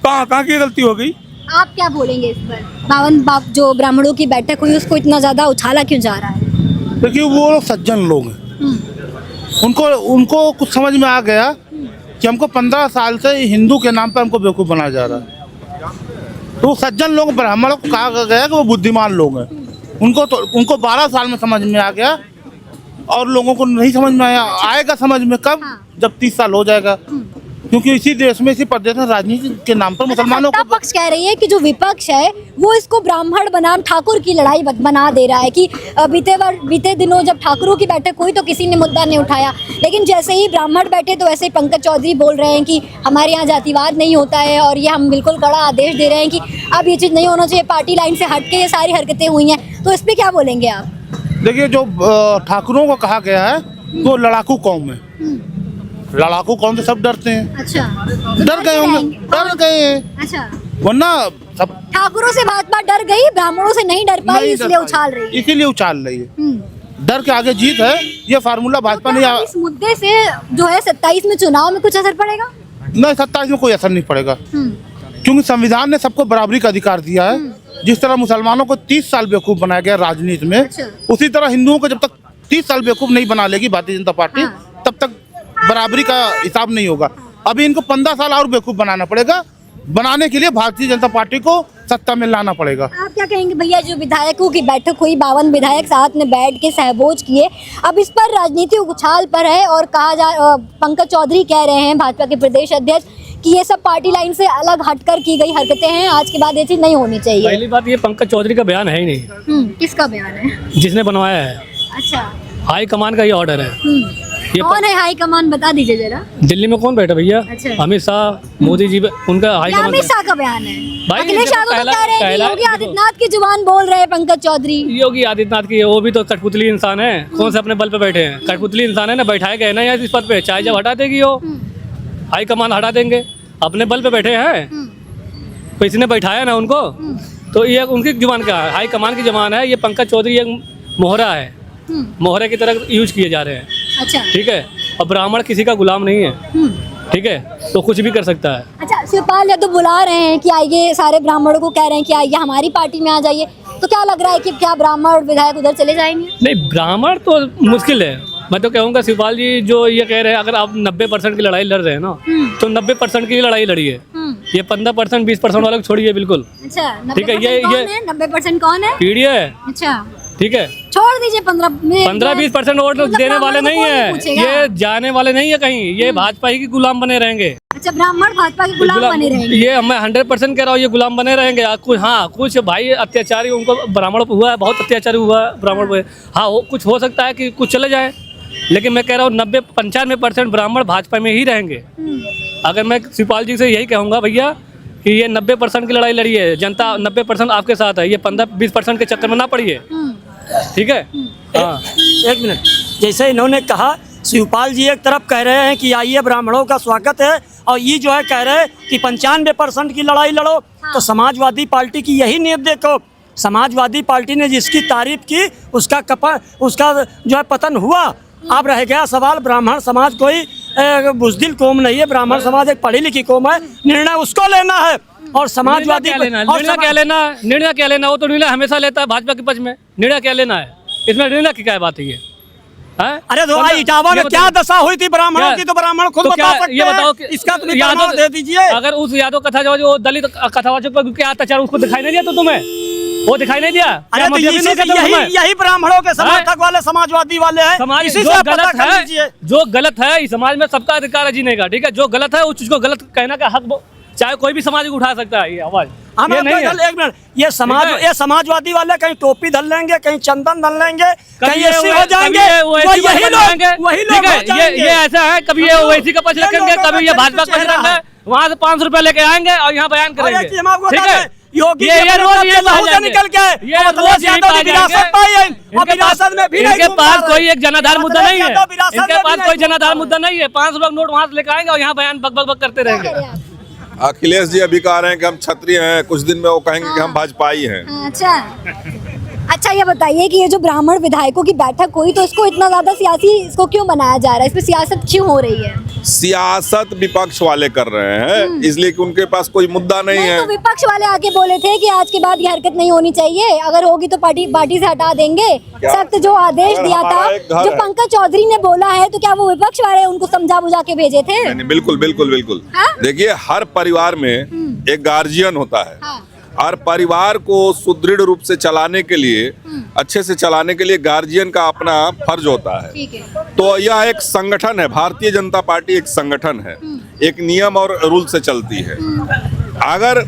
कहाँ की गलती हो गई? आप क्या बोलेंगे इस पर? जो ब्राह्मणों की बैठक हुई उसको इतना ज्यादा उछाला क्यों जा रहा है? देखिए वो लोग सज्जन लोग हैं, उनको कुछ समझ में आ गया कि हमको 15 साल से हिंदू के नाम पर हमको बेवकूफ़ बनाया जा रहा है। तो सज्जन लोग, ब्राह्मणों को कहा गया कि वो बुद्धिमान लोग हैं। उनको 12 साल में समझ में आ गया और लोगों को नहीं समझ में आएगा समझ में कब? जब 30 साल हो जाएगा। क्योंकि इसी देश में, इसी प्रदेश में राजनीति के नाम पर मुसलमानों को, पक्ष कह रही है कि जो विपक्ष है वो इसको ब्राह्मण बनाम ठाकुर की लड़ाई बना दे रहा है कि बीते दिनों जब ठाकुरों की बैठक हुई तो किसी ने मुद्दा नहीं उठाया, लेकिन जैसे ही ब्राह्मण बैठे तो वैसे ही पंकज चौधरी बोल रहे हैं कि हमारे यहाँ जातिवाद नहीं होता है और ये हम बिल्कुल कड़ा आदेश दे रहे हैं कि अब ये चीज़ नहीं होना चाहिए, पार्टी लाइन से हट के ये सारी हरकतें हुई हैं। तो इस पर क्या बोलेंगे आप? देखिए जो ठाकुरों को कहा गया है वो लड़ाकू कौम है, लड़ाकू कौन से सब डरते हैं। अच्छा, डर गए होंगे, डर गए हैं। अच्छा, वरना सब ठाकुरों से भाजपा डर गई, ब्राह्मणों से नहीं डर पाई, इसलिए उछाल रही है। इसीलिए उछाल रही है। डर के आगे जीत है, ये फार्मूला भाजपा नहीं। इस मुद्दे से जो है 27 में चुनाव में कुछ असर पड़ेगा? नहीं, 27 में कोई असर नहीं पड़ेगा, क्योंकि संविधान ने सबको बराबरी का अधिकार दिया है। जिस तरह मुसलमानों को 30 साल बेवकूफ बनाया गया राजनीति में, उसी तरह हिंदुओं को जब तक 30 साल बेवकूफ नहीं बना लेगी भारतीय जनता पार्टी, तब तक बराबरी का हिसाब नहीं होगा। अभी इनको 15 साल और बेवकूफ बनाना पड़ेगा। बनाने के लिए भारतीय जनता पार्टी को सत्ता में लाना पड़ेगा। आप क्या कहेंगे भैया, जो विधायकों की बैठक हुई, 52 विधायक साथ में बैठ के सहभोज किए, अब इस पर राजनीतिक उछाल पर है और पंकज चौधरी कह रहे हैं, भाजपा के प्रदेश अध्यक्ष, कि ये सब पार्टी लाइन से अलग हटकर की गई हरकतें हैं, आज के बाद ये चीज नहीं होनी चाहिए। पहली बात, ये पंकज चौधरी का बयान है ही नहीं। किसका बयान है? जिसने बनवाया है। अच्छा, हाई कमान का ये ऑर्डर है। कौन है हाई कमान, बता दीजिए जरा। दिल्ली में कौन बैठा भैया? अच्छा। अमित शाह, मोदी जी, उनका हाई कमान। अमित शाह का बयान है। भाई अखिलेश यादव तो कह रहे हैं कि योगी आदित्यनाथ की जुबान बोल रहे हैं पंकज चौधरी। योगी आदित्यनाथ की, वो भी तो कठपुतली इंसान है, कौन से अपने बल पे बैठे हैं? कठपुतली इंसान है ना, बैठाए गए ना यहाँ इस पद पे, चाहे जब हटा देगी वो हाई कमान हटा देंगे, अपने बल पे बैठे हैं, तो इसने बैठाया ना उनको, तो ये उनकी जुबान क्या है? हाई कमान की जुबान है। ये पंकज चौधरी एक मोहरा है, मोहरे की तरह यूज किए जा रहे हैं। अच्छा, ठीक है, और ब्राह्मण किसी का गुलाम नहीं है, ठीक है, तो कुछ भी कर सकता है। अच्छा, शिवपाल यादव बुला रहे हैं कि आइए, सारे ब्राह्मणों को कह रहे हैं कि आइए हमारी पार्टी में आ जाइए, तो क्या लग रहा है कि क्या ब्राह्मण विधायक उधर चले जाएंगे? नहीं, ब्राह्मण तो मुश्किल है। मैं तो कहूँगा शिवपाल जी जो ये कह रहे हैं, अगर आप 90% की लड़ाई लड़ रहे हैं ना, तो 90% की लड़ाई लड़िए। ये 15% 20% वाले को छोड़िए बिल्कुल। अच्छा, ठीक है, ये 90% कौन है? पीढ़ी है। अच्छा, ठीक है, छोड़ दीजिए। 15-20% वोट देने वाले नहीं है, ये जाने वाले नहीं है कहीं, ये भाजपा ही के गुलाम बने रहेंगे। अच्छा, ब्राह्मण भाजपा के गुलाम बने रहेंगे। ये मैं 100% कह रहा हूँ, ये गुलाम बने रहेंगे। कुछ भाई अत्याचारी उनको ब्राह्मण पे हुआ है, बहुत अत्याचारी हुआ है ब्राह्मण पे। हाँ, कुछ हो सकता है कि कुछ चले जाए, लेकिन मैं कह रहा हूँ 95% ब्राह्मण भाजपा में ही रहेंगे। अगर मैं शिवपाल जी से यही कहूँगा भैया कि ये 90% की लड़ाई लड़ी है, जनता 90% आपके साथ है, ये 15-20% के चक्कर में ना पड़िए, ठीक है। हाँ, एक मिनट, जैसे इन्होंने कहा, शिवपाल जी एक तरफ कह रहे हैं कि आइए ब्राह्मणों का स्वागत है, और ये जो है कह रहे हैं कि 95% की लड़ाई लड़ो। तो समाजवादी पार्टी की यही नीयत देखो, समाजवादी पार्टी ने जिसकी तारीफ की उसका जो है पतन हुआ। अब रह गया सवाल, ब्राह्मण समाज कोई बुज़दिल कौम नहीं है, ब्राह्मण समाज एक पढ़ी लिखी कौम है, निर्णय उसको लेना है। और समाजवादी निर्णय क्या लेना, वो तो निर्णय हमेशा लेता है भाजपा के पक्ष में। निर्णय क्या लेना है इसमें, निर्णय की क्या बात है ये? अरे तो इटावा में क्या दशा हुई थी ब्राह्मणों की, तो ब्राह्मण खुद बता सकते हैं। ये बताओ कि इसका तो यादव दे दीजिए। अगर उस यादव कथा जो दलित कथावाचक पर क्या अत्याचार, उसको दिखाई नहीं दिया तो तुम्हें, वो दिखाई नहीं दिया? अरे तो यही ब्राह्मणों के समर्थक वाले समाजवादी वाले हैं। समाज इसी जो से गलत है, जो गलत है, इस समाज में सबका अधिकार है जीने का, ठीक है। जो गलत है उस चीज को गलत कहने का हक चाहे कोई भी समाज उठा सकता है ये आवाज। ये नहीं है। एक मिनट, ये समाजवादी वाले कहीं टोपी धर लेंगे, कहीं चंदन धर लेंगे, कहीं ऐसे हो जाएंगे, वही लोग ये ऐसा है, कभी ये ओवैसी का पक्ष रखेंगे, कभी ये भाजपा का पक्ष रखेंगे, वहाँ से 500 रुपए लेके आएंगे और यहाँ बयान करेंगे, ठीक है। योगी ये रोज ये निकल के इनके पास कोई एक जनाधार मुद्दा नहीं है, इनके पास कोई जनाधार मुद्दा नहीं है। 500 लोग नोट वहाँ से लेके आएंगे और यहाँ बयान बक करते रहेंगे। अखिलेश जी अभी कह रहे हैं कि हम क्षत्रिय हैं, कुछ दिन में वो कहेंगे कि हम भाजपाई हैं। अच्छा, ये बताइए कि ये जो ब्राह्मण विधायकों की बैठक हुई, तो इसको इतना ज्यादा सियासी इसको क्यों बनाया जा रहा है? इसमें सियासत क्यों हो रही है? सियासत विपक्ष वाले कर रहे हैं, इसलिए कि उनके पास कोई मुद्दा नहीं है। तो विपक्ष वाले आके बोले थे कि आज के बाद ये हरकत नहीं होनी चाहिए, अगर होगी तो पार्टी से हटा देंगे। सख्त जो आदेश दिया था, जो पंकज चौधरी ने बोला है, तो क्या वो विपक्ष वाले उनको समझा बुझा के भेजे थे? नहीं, बिल्कुल बिल्कुल बिल्कुल। देखिए, हर परिवार में एक गार्जियन होता है, और परिवार को सुदृढ़ रूप से चलाने के लिए, अच्छे से चलाने के लिए गार्जियन का अपना फर्ज होता है। तो यह एक संगठन है, भारतीय जनता पार्टी एक संगठन है, एक नियम और रूल से चलती है। अगर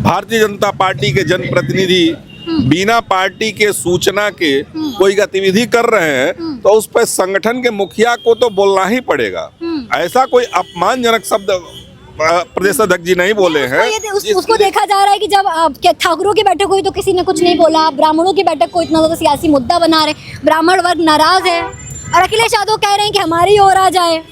भारतीय जनता पार्टी के जनप्रतिनिधि बिना पार्टी के सूचना के कोई गतिविधि कर रहे हैं, तो उस पर संगठन के मुखिया को तो बोलना ही पड़ेगा। ऐसा कोई अपमानजनक शब्द प्रदेश अध्यक्ष जी नहीं बोले हैं। उसको देखा जा रहा है कि जब ठाकुरों की बैठक हुई तो किसी ने कुछ नहीं बोला, ब्राह्मणों की बैठक को इतना ज्यादा सियासी मुद्दा बना रहे, ब्राह्मण वर्ग नाराज है, और अखिलेश यादव कह रहे हैं कि हमारी ओर आ जाए।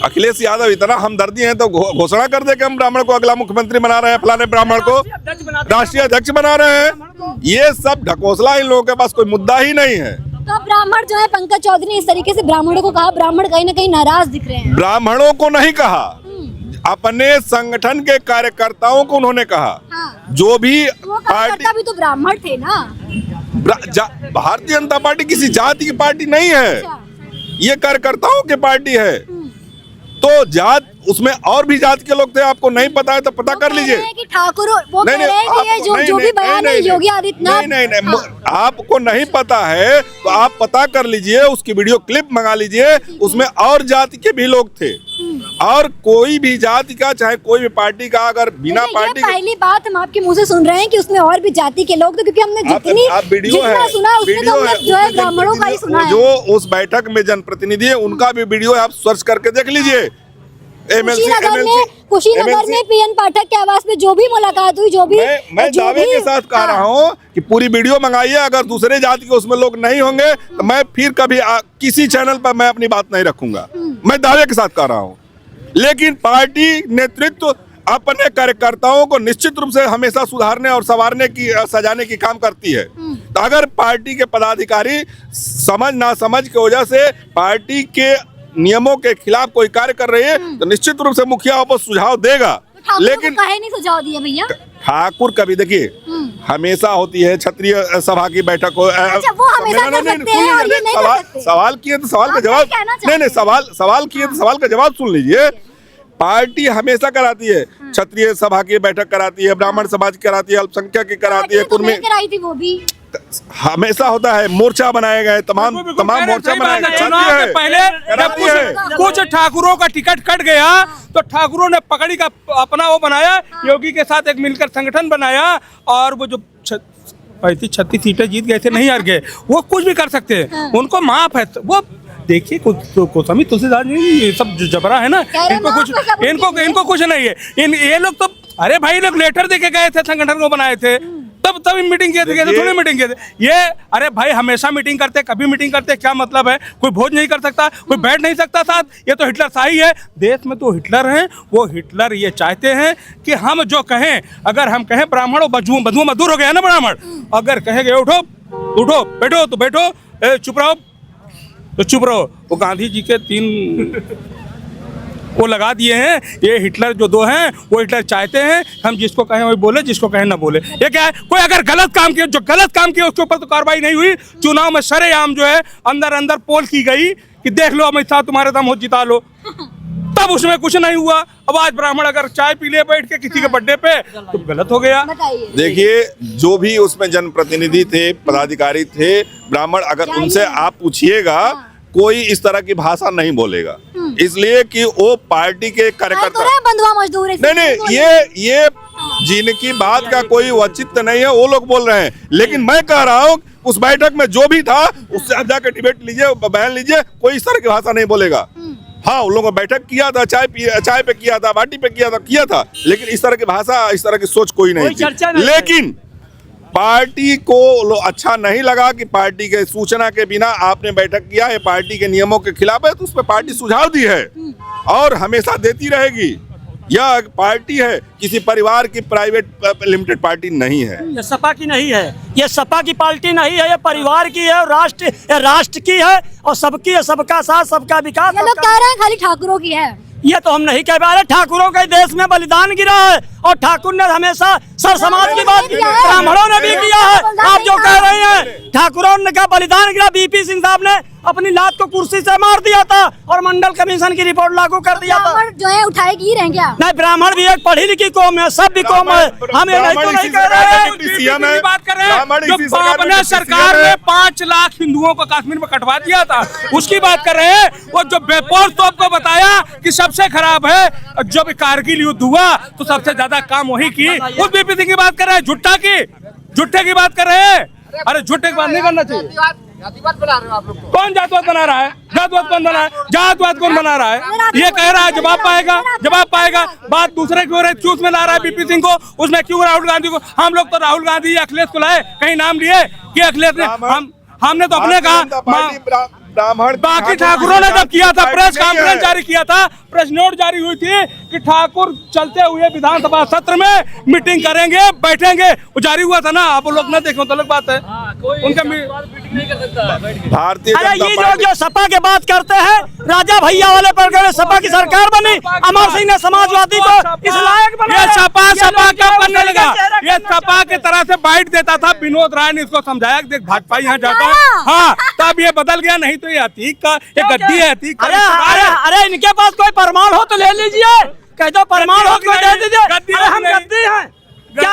अखिलेश यादव इतना हमदर्दी हैं तो घोषणा कर दे कि हम ब्राह्मण को अगला मुख्यमंत्री बना रहे हैं, फलाने ब्राह्मण को राष्ट्रीय अध्यक्ष बना रहे हैं। ये सब ढकोसला, इन लोगों के पास कोई मुद्दा ही नहीं है। तो ब्राह्मण जो है, पंकज चौधरी ने इस तरीके से ब्राह्मणों को कहा, ब्राह्मण कहीं ना कहीं नाराज दिख रहे हैं। ब्राह्मणों को नहीं कहा, अपने संगठन के कार्यकर्ताओं को उन्होंने कहा। जो भी कार्यकर्ता भी तो ब्राह्मण थे ना। भारतीय जनता पार्टी किसी जाति की पार्टी नहीं है, ये कार्यकर्ताओं की पार्टी है। तो जात, उसमें और भी जात के लोग थे, आपको नहीं पता है तो पता कर लीजिए। ठाकुर वो कह रहे हैं कि ये जो भी बयान है योगी आदित्यनाथ, नहीं, आपको नहीं पता है तो आप पता कर लीजिए, उसकी वीडियो क्लिप मंगा लीजिए, उसमें और जाति के भी लोग थे, और कोई भी जाति का, चाहे कोई भी पार्टी का, अगर बिना पार्टी के। पहली बात हम आपके मुंह से सुन रहे हैं कि उसमें और भी जाति के लोग थे, क्योंकि हमने जितना सुना उसमें तो हमने जो है ब्राह्मणों का ही सुना है। जो उस बैठक में जनप्रतिनिधि है, उनका भी वीडियो आप सर्च करके देख लीजिए। कुशीनगर में पीएन पाठक के आवास में जो भी मुलाकात हुई, जो भी मैं दावे के साथ कह रहा हूँ कि पूरी वीडियो मंगाइए। अगर दूसरे जाति के उसमें लोग नहीं होंगे तो मैं फिर कभी किसी चैनल पर मैं अपनी बात नहीं रखूंगा। मैं दावे के साथ कह रहा हूँ। लेकिन पार्टी नेतृत्व अपने कार्यकर्ताओं को निश्चित रूप से हमेशा सुधारने और संवारने की, सजाने की काम करती है। तो अगर पार्टी के पदाधिकारी समझ ना समझ की वजह से पार्टी के नियमों के खिलाफ कोई कार्य कर रही है, तो निश्चित रूप से मुखिया आपको सुझाव देगा। लेकिन काहे नहीं सुझाव दिया भैया? ठाकुर कभी देखिए हमेशा होती है क्षत्रिय सभा की बैठक हो। अच्छा, वो हमेशा कर सकते हैं और ये नहीं कर सकते। सवाल किए तो सवाल का जवाब नहीं, सवाल किए तो सवाल का जवाब सुन लीजिए। पार्टी हमेशा कराती है, क्षत्रिय सभा की बैठक कराती है, ब्राह्मण समाज की कराती है, अल्पसंख्यक की कराती है, कराई थी वो भी। हमेशा होता है, मोर्चा बनाए गए, तमाम मोर्चा बनाए गए। चुनाव के पहले जब कुछ ठाकुरों का टिकट कट गया तो ठाकुरों ने पकड़ी का अपना वो बनाया, योगी के साथ एक मिलकर संगठन बनाया, और वो जो 35-36 सीटें जीत गए थे, नहीं हार गए, वो कुछ भी कर सकते हैं, उनको माफ है। वो देखिए कोसमी तुलसीदास जी ये सब जो जबरा है ना, इनको कुछ नहीं है। ये लोग तो अरे भाई लोग लेटर देके गए थे, संगठन को बनाए थे, तब मीटिंग किए थे, थोड़ी मीटिंग किए थे ये। अरे भाई हमेशा मीटिंग करते, कभी मीटिंग करते, क्या मतलब है? कोई भोज नहीं कर सकता, कोई बैठ नहीं सकता साथ, ये तो हिटलर शाही है। देश में तो हिटलर हैं, वो हिटलर ये चाहते हैं कि हम जो कहें, अगर हम कहें ब्राह्मण बधू मधुर हो गया ना ब्राह्मण, अगर कहेंगे उठो उठो, बैठो तो बैठो, चुप रहो तो चुप रहो। वो गांधी जी के 3 वो लगा दिए हैं, ये हिटलर जो 2 हैं, वो हिटलर चाहते हैं हम जिसको कहें वही बोले, जिसको कहें ना बोले। ये क्या है, कोई अगर गलत काम किया, जो गलत काम किया उसके ऊपर तो कार्रवाई नहीं हुई। चुनाव में सरेआम जो है अंदर पोल की गई कि देख लो अमित शाह तुम्हारे दम हो जिता लो, तब उसमें कुछ नहीं हुआ। अब आज ब्राह्मण अगर चाय पी ले बैठ के किसी के बर्थडे पे तो गलत हो गया। देखिए जो भी उसमें जनप्रतिनिधि थे, पदाधिकारी थे ब्राह्मण, अगर उनसे आप पूछिएगा कोई इस तरह की भाषा नहीं बोलेगा, इसलिए कि वो पार्टी के कार्यकर्ता बंधुआ मजदूर है। नहीं, ये जिनकी बात का कोई औचित्य नहीं है वो लोग बोल रहे हैं, लेकिन मैं कह रहा हूँ उस बैठक में जो भी था उससे आप जाकर डिबेट लीजिए, बयान लीजिए, कोई इस तरह की भाषा नहीं बोलेगा। हाँ, उन लोगों ने बैठक किया था, चाय पे किया था, बाटी पे किया था, लेकिन इस तरह की भाषा, इस तरह की सोच कोई नहीं थी। लेकिन पार्टी को अच्छा नहीं लगा कि पार्टी के सूचना के बिना आपने बैठक किया है, पार्टी के नियमों के खिलाफ है, तो उस पर पार्टी सुझाव दी है और हमेशा देती रहेगी। यह पार्टी है, किसी परिवार की प्राइवेट लिमिटेड पार्टी नहीं है, ये सपा की नहीं है, ये सपा की पार्टी नहीं है, ये परिवार की है और राष्ट्र की है और सबकी है, सबका साथ सबका विकास। ये लोग कह रहे हैं खाली ठाकुरों की है, ये तो हम नहीं कह पा रहे। ठाकुरों के देश में बलिदान गिरा है और ठाकुर ने हमेशा सर समाज की बात की, ब्राह्मणों ने भी किया है। आप जो कह रहे हैं ठाकुरों ने का बलिदान गिरा, बीपी सिंह साहब ने अपनी लात को कुर्सी से मार दिया था और मंडल कमीशन की रिपोर्ट लागू कर दिया था। ब्राह्मण जो है उठाएगी ही रहेंगे। नहीं, ब्राह्मण भी एक पढ़ी लिखी कौम है, सब भी कौम है, हमें नहीं कह रहे। बात कर रहे हैं जो अपने सरकार ने 5 लाख हिंदुओं को कश्मीर में कटवा दिया था, उसकी बात कर रहे हैं। वो जो बेपोर तोप को बताया कि सबसे खराब है, जब कारगिल युद्ध हुआ तो सबसे ज्यादा काम वही की, उस बीपी सिंह की बात कर रहे हैं, झुट्टे की बात कर रहे हैं। अरे झुट्टे की बात नहीं करना चाहिए। कौन जातवाद बना रहा है? जातवाद कौन बना है? जातवाद कौन बना रहा है? ये कह रहा है जवाब पाएगा। बात दूसरे की ओर है, चूस में ला रहा है बीपी सिंह को, उसमें क्यों राहुल गांधी को? हम लोग तो राहुल गांधी अखिलेश को लाए, कहीं नाम लिए कि अखिलेश ने, हमने तो अपने कहा। बाकी ठाकुरों ने जब किया था, प्रेस कॉन्फ्रेंस जारी किया था, प्रेस नोट जारी हुई थी कि ठाकुर चलते हुए विधानसभा सत्र में मीटिंग करेंगे, बैठेंगे, वो जारी हुआ था ना। आप लोग न देखें तो अलग बात है, उनका भारतीय अरे ये जो सपा के बात करते हैं, राजा भैया वाले पर गए, सपा की सरकार बनी, अमर सिंह ने समाजवादी को इस लायक बनाया। ये सपा कब बनने लगा? ये सपा की तरह से बाइट देता था, विनोद राय ने इसको समझाया कि देख भाजपा यहाँ जाता है, हाँ, तब ये बदल गया। नहीं तो ये अतीक का, ये गद्दी है अतीक। अरे इनके पास कोई प्रमाण हो तो ले लीजिए, कह दो प्रमाण हो तो दे दीजिए। अरे हम गद्दी हैं क्या?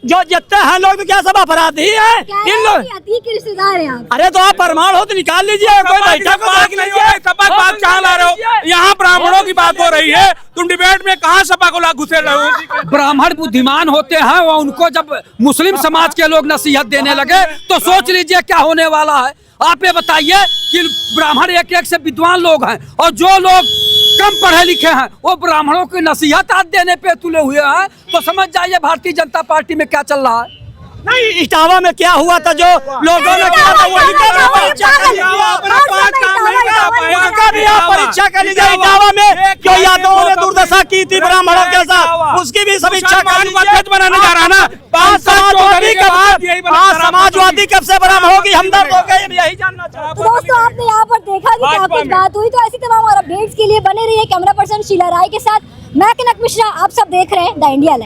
जो जितने हैं लोग तो क्या सब अपराधी हैं? इन लोग के रिश्तेदार हैं आप। अरे तो आप प्रमाण हो तो निकाल लीजिए, कोई बैठक बात कहाँ ला रहे हो? यहाँ ब्राह्मणों की बात हो रही है, तुम डिबेट में कहाँ सपा को ला घुसे रहे हो? ब्राह्मण बुद्धिमान होते हैं, वो उनको जब मुस्लिम समाज के लोग नसीहत देने लगे तो सोच लीजिए क्या होने वाला है। आप ये बताइए कि ब्राह्मण एक से विद्वान लोग हैं और जो लोग कम पढ़े लिखे हैं वो ब्राह्मणों की नसीहत आज देने पे तुले हुए हैं, तो समझ जाइए भारतीय जनता पार्टी में क्या चल रहा है। नहीं, इटावा में क्या हुआ था, जो लोगों ने किया था वही परीक्षा कर लीजिए। इटावा में जो यादवों ने दुर्दशा की थी ब्राह्मणों के साथ, उसकी भी समीक्षा बनाने जा रहा ना। समाजवादी कब से ब्राह्मणों की हमदर्द हो गए, यही जानना चाहता हूं। तो दोस्तों आपने यहाँ पर देखा कि क्या कुछ बात हुई। तो ऐसी तमाम और अपडेट्स के लिए बने रहिए कैमरा पर्सन शीला राय के साथ। मैं कनक मिश्रा, आप सब देख रहे हैं द इंडिया लाइव।